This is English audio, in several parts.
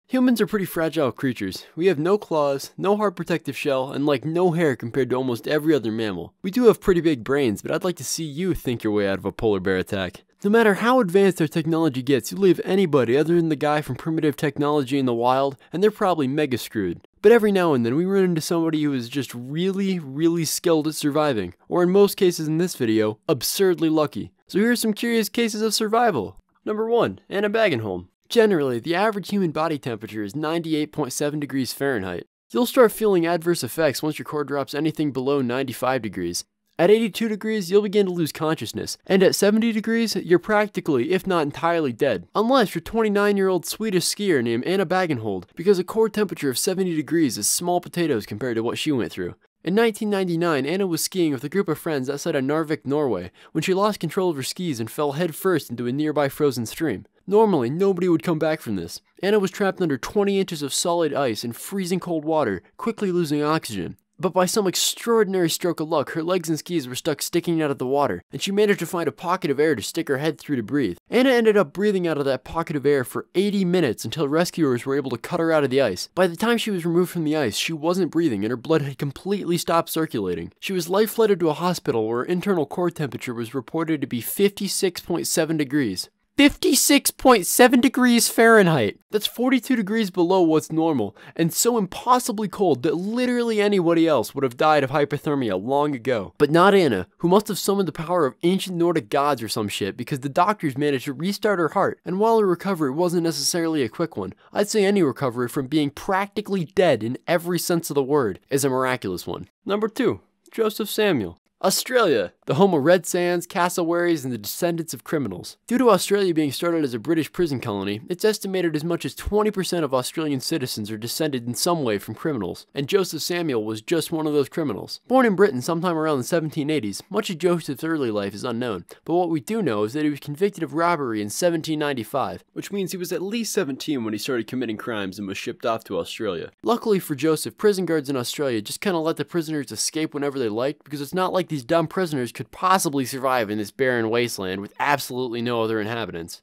Humans are pretty fragile creatures. We have no claws, no hard protective shell, and like no hair compared to almost every other mammal. We do have pretty big brains, but I'd like to see you think your way out of a polar bear attack. No matter how advanced our technology gets, you leave anybody other than the guy from primitive technology in the wild, and they're probably mega screwed. But every now and then we run into somebody who is just really skilled at surviving, or in most cases in this video, absurdly lucky. So here are some curious cases of survival. Number 1. Anna Baggenholm. Generally, the average human body temperature is 98.7 degrees Fahrenheit. You'll start feeling adverse effects once your core drops anything below 95 degrees. At 82 degrees, you'll begin to lose consciousness, and at 70 degrees, you're practically, if not entirely dead. Unless you're 29-year-old Swedish skier named Anna Baggenhold, because a core temperature of 70 degrees is small potatoes compared to what she went through. In 1999, Anna was skiing with a group of friends outside of Narvik, Norway, when she lost control of her skis and fell headfirst into a nearby frozen stream. Normally, nobody would come back from this. Anna was trapped under 20 inches of solid ice in freezing cold water, quickly losing oxygen. But by some extraordinary stroke of luck, her legs and skis were stuck sticking out of the water, and she managed to find a pocket of air to stick her head through to breathe. Anna ended up breathing out of that pocket of air for 80 minutes until rescuers were able to cut her out of the ice. By the time she was removed from the ice, she wasn't breathing and her blood had completely stopped circulating. She was life-flighted to a hospital where her internal core temperature was reported to be 56.7 degrees. 56.7 degrees Fahrenheit. That's 42 degrees below what's normal, and so impossibly cold that literally anybody else would have died of hypothermia long ago. But not Anna, who must have summoned the power of ancient Nordic gods or some shit, because the doctors managed to restart her heart, and while her recovery wasn't necessarily a quick one, I'd say any recovery from being practically dead in every sense of the word is a miraculous one. Number 2. Joseph Samuel. Australia, the home of red sands, cassowaries, and the descendants of criminals. Due to Australia being started as a British prison colony, it's estimated as much as 20% of Australian citizens are descended in some way from criminals, and Joseph Samuel was just one of those criminals. Born in Britain sometime around the 1780s, much of Joseph's early life is unknown, but what we do know is that he was convicted of robbery in 1795, which means he was at least 17 when he started committing crimes and was shipped off to Australia. Luckily for Joseph, prison guards in Australia just kind of let the prisoners escape whenever they liked, because it's not like these dumb prisoners could possibly survive in this barren wasteland with absolutely no other inhabitants.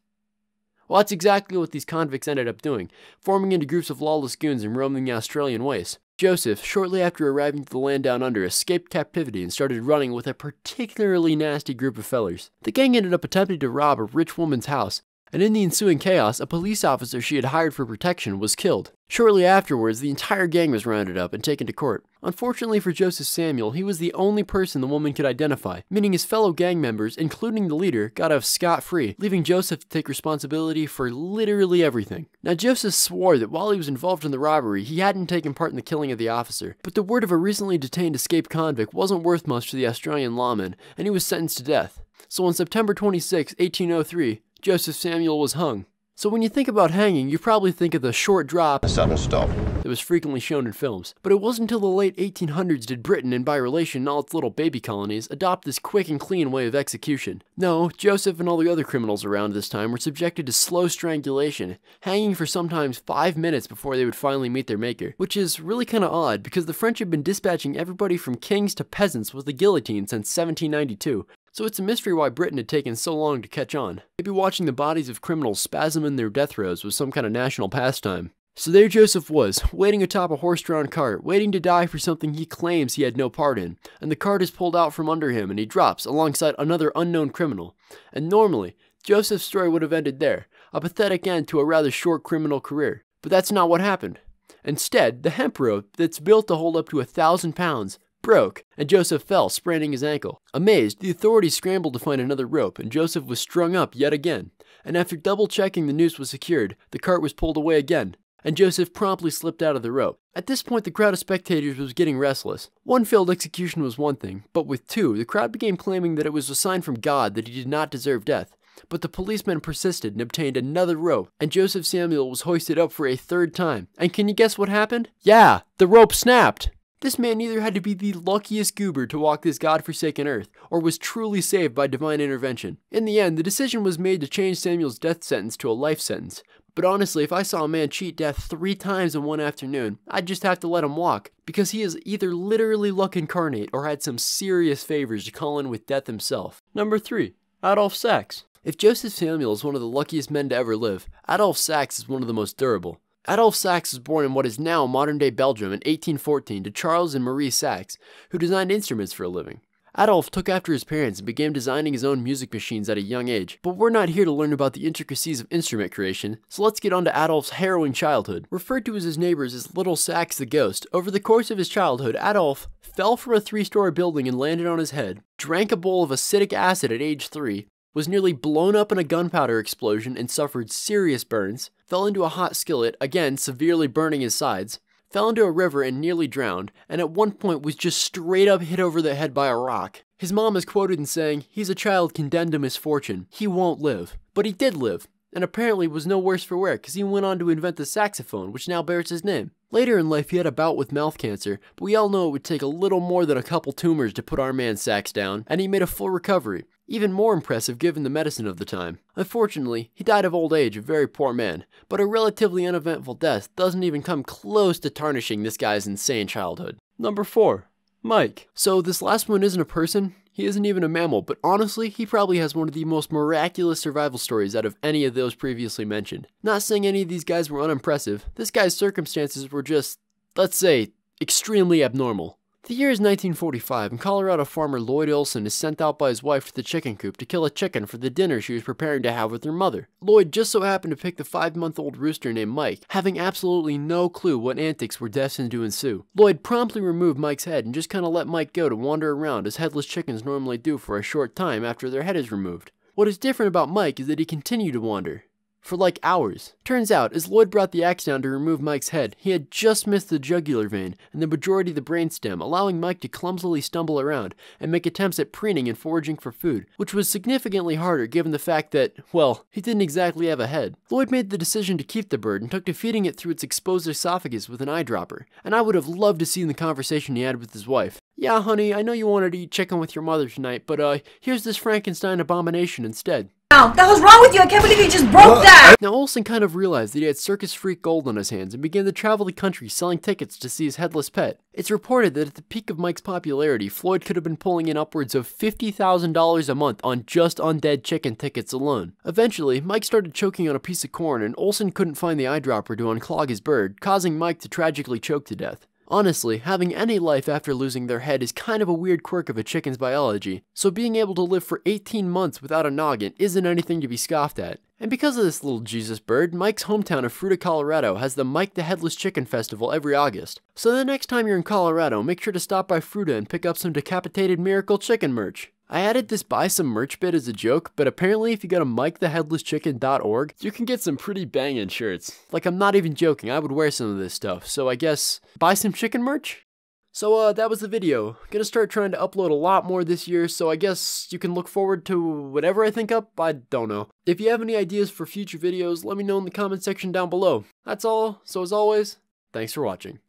Well, that's exactly what these convicts ended up doing, forming into groups of lawless goons and roaming the Australian wastes. Joseph, shortly after arriving to the land down under, escaped captivity and started running with a particularly nasty group of fellers. The gang ended up attempting to rob a rich woman's house, and in the ensuing chaos, a police officer she had hired for protection was killed. Shortly afterwards, the entire gang was rounded up and taken to court. Unfortunately for Joseph Samuel, he was the only person the woman could identify, meaning his fellow gang members, including the leader, got off scot-free, leaving Joseph to take responsibility for literally everything. Now, Joseph swore that while he was involved in the robbery, he hadn't taken part in the killing of the officer, but the word of a recently detained escaped convict wasn't worth much to the Australian lawman, and he was sentenced to death. So on September 26, 1803, Joseph Samuel was hung. So when you think about hanging, you probably think of the short drop, A sudden stop. that was frequently shown in films. But it wasn't until the late 1800s did Britain, and by relation all its little baby colonies, adopt this quick and clean way of execution. No, Joseph and all the other criminals around this time were subjected to slow strangulation, hanging for sometimes 5 minutes before they would finally meet their maker. Which is really kinda odd, because the French had been dispatching everybody from kings to peasants with the guillotine since 1792. So it's a mystery why Britain had taken so long to catch on. Maybe watching the bodies of criminals spasm in their death throes was some kind of national pastime. So there Joseph was, waiting atop a horse-drawn cart, waiting to die for something he claims he had no part in, and the cart is pulled out from under him and he drops alongside another unknown criminal. And normally, Joseph's story would have ended there, a pathetic end to a rather short criminal career. But that's not what happened. Instead, the hemp rope that's built to hold up to 1,000 pounds broke, and Joseph fell, spraining his ankle. Amazed, the authorities scrambled to find another rope, and Joseph was strung up yet again. And after double-checking the noose was secured, the cart was pulled away again, and Joseph promptly slipped out of the rope. At this point, the crowd of spectators was getting restless. One failed execution was one thing, but with two, the crowd began claiming that it was a sign from God that he did not deserve death. But the policemen persisted and obtained another rope, and Joseph Samuel was hoisted up for a third time. And can you guess what happened? Yeah, the rope snapped! This man either had to be the luckiest goober to walk this godforsaken earth, or was truly saved by divine intervention. In the end, the decision was made to change Samuel's death sentence to a life sentence. But honestly, if I saw a man cheat death 3 times in one afternoon, I'd just have to let him walk, because he is either literally luck incarnate or had some serious favors to call in with death himself. Number 3. Adolf Sachs. If Joseph Samuel is one of the luckiest men to ever live, Adolf Sachs is one of the most durable. Adolphe Sax was born in what is now modern-day Belgium in 1814 to Charles and Marie Sax, who designed instruments for a living. Adolphe took after his parents and began designing his own music machines at a young age, but we're not here to learn about the intricacies of instrument creation, so let's get on to Adolphe's harrowing childhood. Referred to as his neighbors as Little Sax the Ghost, over the course of his childhood, Adolphe fell from a 3-story building and landed on his head, drank a bowl of acidic acid at age 3, was nearly blown up in a gunpowder explosion and suffered serious burns, fell into a hot skillet, again severely burning his sides, fell into a river and nearly drowned, and at one point was just straight up hit over the head by a rock. His mom is quoted in saying, "He's a child condemned to misfortune. He won't live." But he did live, and apparently was no worse for wear because he went on to invent the saxophone, which now bears his name. Later in life he had a bout with mouth cancer, but we all know it would take a little more than a couple tumors to put our man Sax down, and he made a full recovery. Even more impressive given the medicine of the time. Unfortunately, he died of old age, a very poor man, but a relatively uneventful death doesn't even come close to tarnishing this guy's insane childhood. Number 4. Mike. So this last one isn't a person, he isn't even a mammal, but honestly, he probably has one of the most miraculous survival stories out of any of those previously mentioned. Not saying any of these guys were unimpressive, this guy's circumstances were just, let's say, extremely abnormal. The year is 1945, and Colorado farmer Lloyd Olson is sent out by his wife to the chicken coop to kill a chicken for the dinner she was preparing to have with her mother. Lloyd just so happened to pick the 5-month-old rooster named Mike, having absolutely no clue what antics were destined to ensue. Lloyd promptly removed Mike's head and just kinda let Mike go to wander around as headless chickens normally do for a short time after their head is removed. What is different about Mike is that he continued to wander. For like hours. Turns out, as Lloyd brought the axe down to remove Mike's head, he had just missed the jugular vein and the majority of the brainstem, allowing Mike to clumsily stumble around and make attempts at preening and foraging for food, which was significantly harder given the fact that, well, he didn't exactly have a head. Lloyd made the decision to keep the bird and took to feeding it through its exposed esophagus with an eyedropper, and I would have loved to see the conversation he had with his wife. "Yeah, honey, I know you wanted to eat chicken with your mother tonight, but here's this Frankenstein abomination instead." What the hell's wrong with you? I can't believe you just broke that! Now Olson kind of realized that he had circus freak gold on his hands and began to travel the country selling tickets to see his headless pet. It's reported that at the peak of Mike's popularity, Floyd could have been pulling in upwards of $50,000 a month on just undead chicken tickets alone. Eventually, Mike started choking on a piece of corn and Olson couldn't find the eyedropper to unclog his bird, causing Mike to tragically choke to death. Honestly, having any life after losing their head is kind of a weird quirk of a chicken's biology, so being able to live for 18 months without a noggin isn't anything to be scoffed at. And because of this little Jesus bird, Mike's hometown of Fruita, Colorado has the Mike the Headless Chicken Festival every August. So the next time you're in Colorado, make sure to stop by Fruita and pick up some decapitated miracle chicken merch. I added this buy some merch bit as a joke, but apparently if you go to MikeTheHeadlessChicken.org, you can get some pretty bangin' shirts. Like, I'm not even joking, I would wear some of this stuff, so I guess, buy some chicken merch? So that was the video. Gonna start trying to upload a lot more this year, so I guess you can look forward to whatever I think up, I don't know. If you have any ideas for future videos, let me know in the comment section down below. That's all, so as always, thanks for watching.